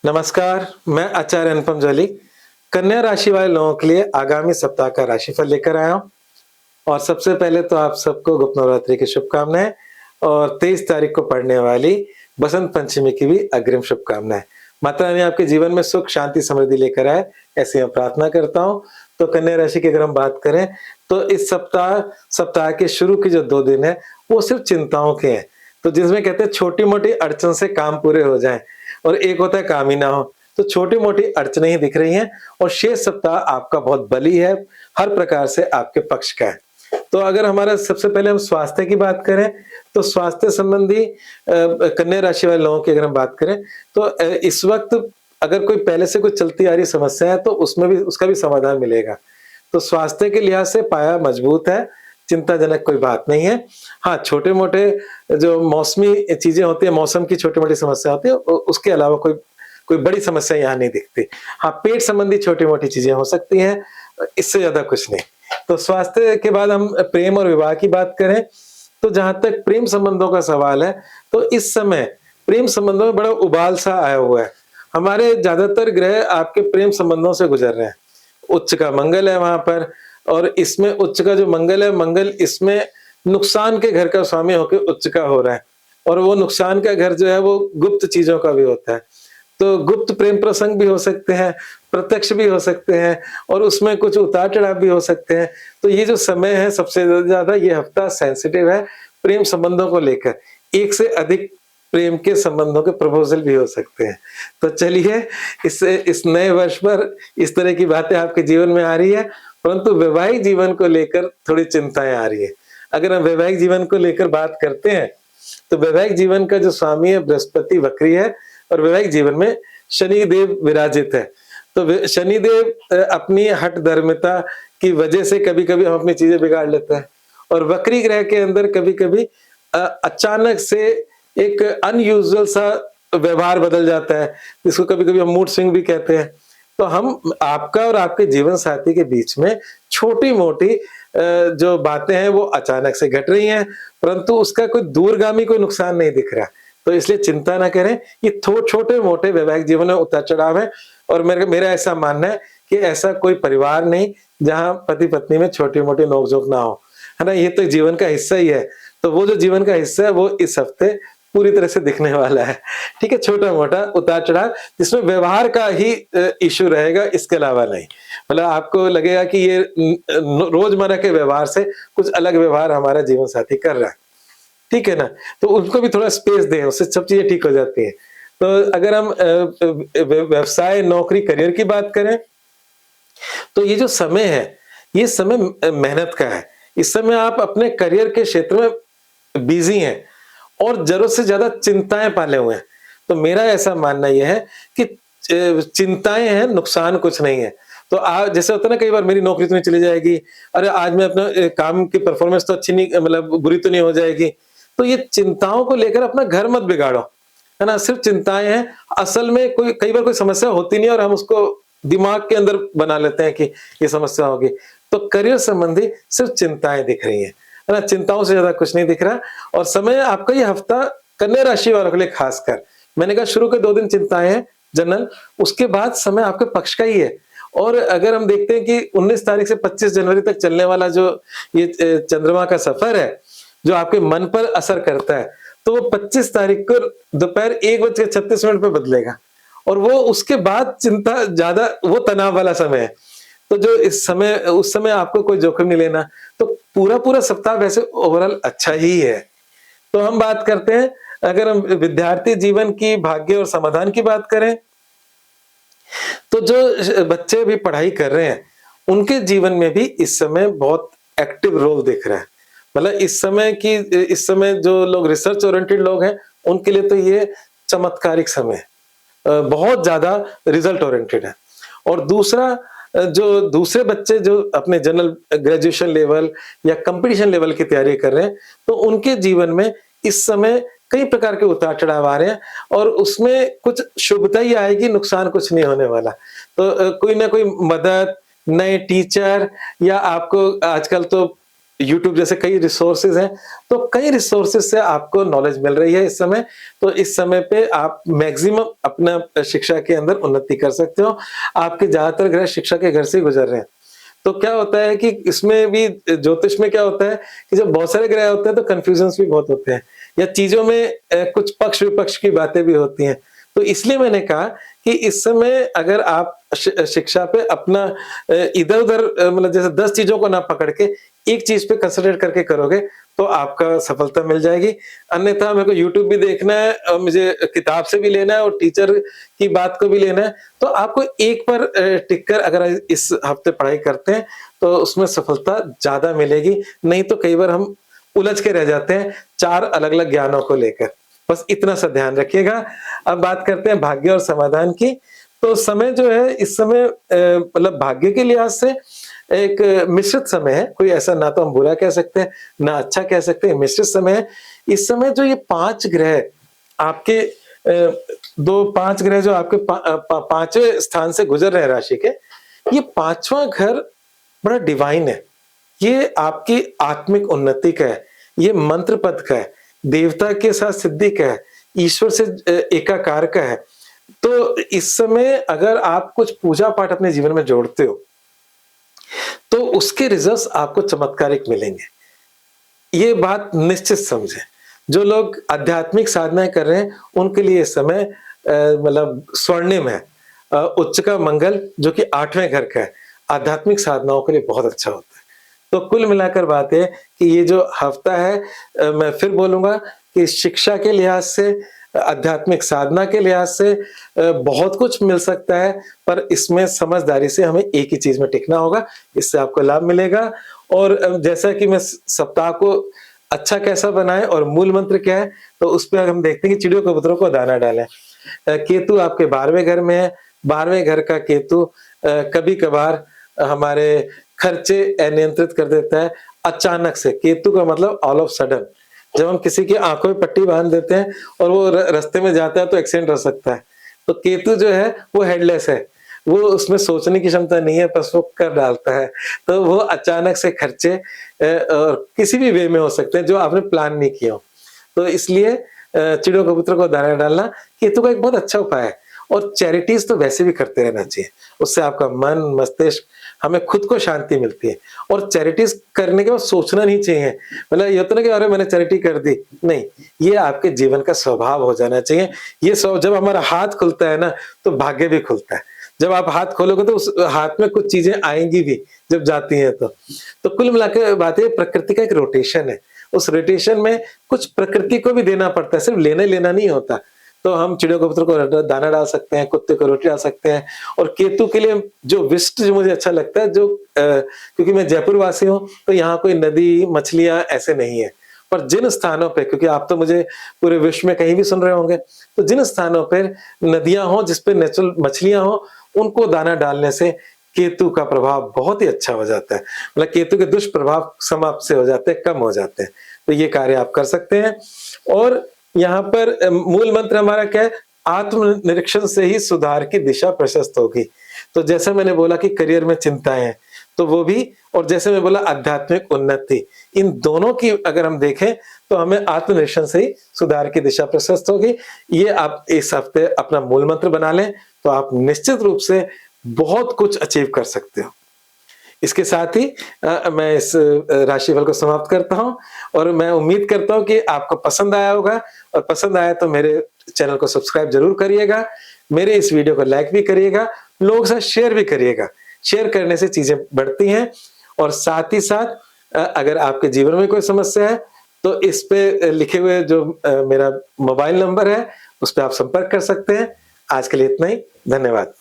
नमस्कार, मैं आचार्य अनुपम जली कन्या राशि वाले लोगों के लिए आगामी सप्ताह का राशिफल लेकर आया हूँ। और सबसे पहले तो आप सबको गुप्त नवरात्रि की शुभकामनाएं और 23 तारीख को पड़ने वाली बसंत पंचमी की भी अग्रिम शुभकामनाएं। माता रानी आपके जीवन में सुख, शांति, समृद्धि लेकर आए, ऐसी मैं प्रार्थना करता हूँ। तो कन्या राशि की अगर हम बात करें तो इस सप्ताह के शुरू के जो 2 दिन है वो सिर्फ चिंताओं के हैं। तो जिसमें कहते हैं छोटी-मोटी अड़चन से काम पूरे हो जाएँ और एक होता है काम ही ना हो। तो छोटी-मोटी अड़चनें ही दिख रही हैं और शेष सप्ताह आपका बहुत बली है, हर प्रकार से आपके पक्ष का है। तो अगर हमारा सबसे पहले हम स्वास्थ्य की बात करें, तो स्वास्थ्य संबंधी कन्या राशि वाले लोगों की अगर हम बात करें, तो इस वक़्त अगर कोई पहले से कोई चलती आ रही समस्या है, तो उसमें भी उसका भी समाधान मिलेगा। तो स्वास्थ्य के लिहाज से पाया मजबूत है, चिंताजनक कोई बात नहीं है। हाँ, छोटे-मोटे जो मौसमी चीज़ें होती हैं, मौसम की छोटी-मोटी समस्या होती है, उसके अलावा कोई कोई बड़ी समस्या यहाँ नहीं दिखती। हाँ, पेट संबंधी छोटी-मोटी चीज़ें हो सकती हैं, इससे ज़्यादा कुछ नहीं। तो स्वास्थ्य के बाद हम प्रेम और विवाह की बात करें, तो जहाँ तक प्रेम संबंधों का सवाल है, तो इस समय प्रेम संबंधों में बड़ा उबाल-सा आया हुआ है। हमारे ज़्यादातर ग्रह आपके प्रेम संबंधों से गुज़र रहे हैं। उच्च का मंगल है वहाँ पर और इसमें उच्च का जो मंगल है, मंगल इसमें नुकसान के घर का स्वामी होके उच्च का हो रहा है और वो नुकसान का घर जो है वो गुप्त चीज़ों का भी होता है। तो गुप्त प्रेम प्रसंग भी हो सकते हैं, प्रत्यक्ष भी हो सकते हैं और उसमें कुछ उतार-चढ़ाव भी हो सकते हैं। तो ये जो समय है सबसे ज़्यादा ये हफ्ता सेंसिटिव है प्रेम संबंधों को लेकर। एक से अधिक प्रेम के संबंधों के प्रपोज़ल भी हो सकते हैं। तो चलिए इस नए वर्ष पर इस तरह की बातें आपके जीवन में आ रही है, परंतु वैवाहिक जीवन को लेकर थोड़ी चिंताएँ आ रही है। अगर हम वैवाहिक जीवन को लेकर बात करते हैं, तो वैवाहिक जीवन का जो स्वामी है बृहस्पति वक्री है और वैवाहिक जीवन में शनिदेव विराजित है। तो शनिदेव अपनी हठ धर्मिता की वजह से कभी-कभी हम अपनी चीज़ें बिगाड़ लेते हैं और वक्री ग्रह के अंदर कभी-कभी अचानक से एक अनयूजुअल सा व्यवहार बदल जाता है, जिसको कभी-कभी हम मूड स्विंग भी कहते हैं। तो हम आपका और आपके जीवन साथी के बीच में छोटी-मोटी जो बातें हैं वो अचानक से घट रही हैं, परंतु उसका कोई दूरगामी कोई नुकसान नहीं दिख रहा। तो इसलिए चिंता ना करें, ये छोटे-मोटे वैवाहिक जीवन में उतार-चढ़ाव है और मेरा ऐसा मानना है कि ऐसा कोई परिवार नहीं जहाँ पति-पत्नी में छोटी-मोटी नोक-झोंक ना हो, है ना? ये तो जीवन का हिस्सा ही है। तो वो जो जीवन का हिस्सा है वो इस हफ्ते पूरी तरह से दिखने वाला है। ठीक है? छोटा-मोटा उतार-चढ़ाव जिसमें व्यवहार का ही इश्यू रहेगा, इसके अलावा नहीं। मतलब आपको लगेगा कि ये रोजमर्रा के व्यवहार से कुछ अलग व्यवहार हमारा जीवन साथी कर रहा है। ठीक है ना? तो उनको भी थोड़ा स्पेस दें, उससे सब चीज़ें ठीक हो जाती हैं। तो अगर हम व्यवसाय, नौकरी, करियर की बात करें, तो ये जो समय है, ये समय मेहनत का है। इस समय आप अपने करियर के क्षेत्र में बिज़ी हैं और ज़रूरत से ज़्यादा चिंताएँ पाले हुए हैं। तो मेरा ऐसा मानना ये है कि चिंताएँ हैं, नुकसान कुछ नहीं है। तो जैसे होता है ना कई बार मेरी नौकरी तो नहीं चली जाएगी, अरे आज मैं अपना काम की परफ़ॉर्मेंस तो अच्छी नहीं मतलब बुरी तो नहीं हो जाएगी। तो ये चिंताओं को लेकर अपना घर मत बिगाड़ो, है ना? सिर्फ़ चिंताएँ हैं, असल में कई बार कोई समस्या होती नहीं है और हम उसको दिमाग के अंदर बना लेते हैं कि ये समस्या होगी। तो करियर संबंधी सिर्फ़ चिंताएँ दिख रही हैं, है ना? चिंताओं से ज़्यादा कुछ नहीं दिख रहा और समय आपका ये हफ्ता कन्या राशि वालों के लिए खासकर, मैंने कहा शुरू के 2 दिन चिंताएँ हैं जनरल, उसके बाद समय आपके पक्ष का ही है। और अगर हम देखते हैं कि 19 तारीख से 25 जनवरी तक चलने वाला जो ये चंद्रमा का सफ़र है, जो आपके मन पर असर करता है, तो वो 25 तारीख को दोपहर 1:36 पे बदलेगा और वो उसके बाद चिंता ज़्यादा वो तनाव वाला समय है। तो जो उस समय आपको कोई जोखिम नहीं लेना, तो पूरा सप्ताह वैसे ओवरऑल अच्छा ही है। तो हम बात करते हैं, अगर हम विद्यार्थी जीवन की भाग्य और समाधान की बात करें, तो जो बच्चे भी पढ़ाई कर रहे हैं, उनके जीवन में भी इस समय बहुत एक्टिव रोल दिख रहा है। मतलब इस समय जो लोग रिसर्च ओरिएंटेड लोग हैं, उनके लिए तो ये चमत्कारिक समय है। बहुत ज़्यादा रिजल्ट ओरिएंटेड है। और दूसरा जो दूसरे बच्चे जो अपने जनरल ग्रेजुएशन लेवल या कंपटीशन लेवल की तैयारी कर रहे हैं, तो उनके जीवन में इस समय कई प्रकार के उतार-चढ़ाव आ रहे हैं और उसमें कुछ शुभता ही आएगी, नुकसान कुछ नहीं होने वाला। तो कोई ना कोई मदद, नए टीचर या आपको आजकल तो यूट्यूब जैसे कई रिसोर्सेज हैं, तो कई रिसोर्सेज से आपको नॉलेज मिल रही है इस समय। तो इस समय पे आप मैक्सिमम अपना शिक्षा के अंदर उन्नति कर सकते हो। आपके ज़्यादातर ग्रह शिक्षा के घर से ही गुजर रहे हैं। तो क्या होता है कि इसमें भी ज्योतिष में क्या होता है कि जब बहुत सारे ग्रह होते हैं तो कन्फ्यूजन्स भी बहुत होते हैं, या चीज़ों में कुछ पक्ष-विपक्ष की बातें भी होती हैं। तो इसलिए मैंने कहा कि इस समय अगर आप शिक्षा पे अपना इधर-उधर मतलब जैसे 10 चीज़ों को ना पकड़ के एक चीज़ पे कंसंट्रेट करके करोगे तो आपका सफलता मिल जाएगी। अन्यथा मेरे को यूट्यूब भी देखना है और मुझे किताब से भी लेना है और टीचर की बात को भी लेना है, तो आपको एक पर टिक कर अगर इस हफ्ते पढ़ाई करते हैं तो उसमें सफलता ज़्यादा मिलेगी। नहीं तो कई बार हम उलझ के रह जाते हैं 4 अलग-अलग ज्ञानों को लेकर। बस इतना सा ध्यान रखिएगा। अब बात करते हैं भाग्य और समाधान की। तो समय जो है इस समय मतलब भाग्य के लिहाज से एक मिश्रित समय है। कोई ऐसा ना तो हम बुरा कह सकते हैं, ना अच्छा कह सकते हैं, मिश्रित समय है। इस समय जो ये 5 ग्रह आपके 5 ग्रह जो आपके 5वें स्थान से गुजर रहे हैं राशि के, ये 5वां घर बड़ा डिवाइन है। ये आपकी आत्मिक उन्नति का है, ये मंत्र पद का है, देवता के साथ सिद्धि का है, ईश्वर से एकाकार का है। तो इस समय अगर आप कुछ पूजा पाठ अपने जीवन में जोड़ते हो, तो उसके रिजल्ट्स आपको चमत्कारिक मिलेंगे। ये बात निश्चित समझें। जो लोग आध्यात्मिक साधनाएं कर रहे हैं, उनके लिए इस समय मतलब स्वर्णिम है। उच्च का मंगल जो कि 8वें घर का है, आध्यात्मिक साधनाओं के लिए बहुत अच्छा होता है। तो कुल मिलाकर बात है कि ये जो हफ्ता है मैं फिर बोलूँगा कि शिक्षा के लिहाज से, आध्यात्मिक साधना के लिहाज से बहुत कुछ मिल सकता है, पर इसमें समझदारी से हमें एक ही चीज़ में टिकना होगा, इससे आपको लाभ मिलेगा। और जैसा कि मैं सप्ताह को अच्छा कैसा बनाएँ और मूल मंत्र क्या है, तो उसपे हम देखते हैं कि चिड़ियों कबूतरों को दाना डालें। केतु आपके 12वें घर में है, 12वें घर का केतु कभी-कभार हमारे खर्चे अनियंत्रित कर देता है, अचानक से। केतु का मतलब ऑल ऑफ सडन। जब हम किसी की आँखों में पट्टी बाँध देते हैं और वो रास्ते में जाता है तो एक्सीडेंट हो सकता है। तो केतु जो है वो हेडलेस है, वो उसमें सोचने की क्षमता नहीं है, बस वो कर डालता है। तो वो अचानक से खर्चे और किसी भी वे में हो सकते हैं जो आपने प्लान नहीं किया हो। तो इसलिए चिड़ियों कबूतरों को दाना डालना केतु का एक बहुत अच्छा उपाय है। और चैरिटीज़ तो वैसे भी करते रहना चाहिए। उससे आपका मन, मस्तिष्क, हमें खुद को शांति मिलती है। और चैरिटीज़ करने के बाद सोचना नहीं चाहिए। मतलब ये होता है ना कि अरे मैंने चैरिटी कर दी। नहीं, ये आपके जीवन का स्वभाव हो जाना चाहिए। ये जब हमारा हाथ खुलता है ना, तो भाग्य भी खुलता है। जब आप हाथ खोलोगे तो उस हाथ में कुछ चीज़ें आएँगी भी, जब जाती हैं तो। तो कुल मिला के बात है, प्रकृति का एक रोटेशन है। उस रोटेशन में कुछ प्रकृति को भी देना पड़ता है, सिर्फ लेना नहीं होता। तो हम चिड़ियों कबूतर को दाना डाल सकते हैं, कुत्ते को रोटी डाल सकते हैं। और केतु के लिए जो विशिष्ट जो मुझे अच्छा लगता है, जो क्योंकि मैं जयपुर वासी हूँ, तो यहाँ कोई नदी, मछलियाँ ऐसे नहीं है। पर जिन स्थानों पे, क्योंकि आप तो मुझे पूरे विश्व में कहीं भी सुन रहे होंगे, तो जिन स्थानों पर नदियाँ हों, जिस पे नेचुरल मछलियाँ हों, उनको दाना डालने से केतु का प्रभाव बहुत ही अच्छा हो जाता है। मतलब केतु के दुष्प्रभाव समाप्त से हो जाते हैं, कम हो जाते हैं। तो ये कार्य आप कर सकते हैं। और यहाँ पर मूल मंत्र हमारा क्या है? आत्मनिरीक्षण से ही सुधार की दिशा प्रशस्त होगी। तो जैसे मैंने बोला कि करियर में चिंताएं हैं, तो वो भी, और जैसे मैं बोला आध्यात्मिक उन्नति, इन दोनों की अगर हम देखें तो हमें आत्मनिरीक्षण से ही सुधार की दिशा प्रशस्त होगी। ये आप इस हफ्ते अपना मूल मंत्र बना लें तो आप निश्चित रूप से बहुत कुछ अचीव कर सकते हो। इसके साथ ही मैं इस राशिफल को समाप्त करता हूँ और मैं उम्मीद करता हूँ कि आपको पसंद आया होगा, और पसंद आया तो मेरे चैनल को सब्सक्राइब जरूर करिएगा, मेरे इस वीडियो को लाइक भी करिएगा, लोगों के साथ शेयर भी करिएगा। शेयर करने से चीजें बढ़ती हैं। और साथ ही साथ अगर आपके जीवन में कोई समस्या है तो इस पे लिखे हुए जो मेरा मोबाइल नंबर है, उस पर आप संपर्क कर सकते हैं। आज के लिए इतना ही, धन्यवाद।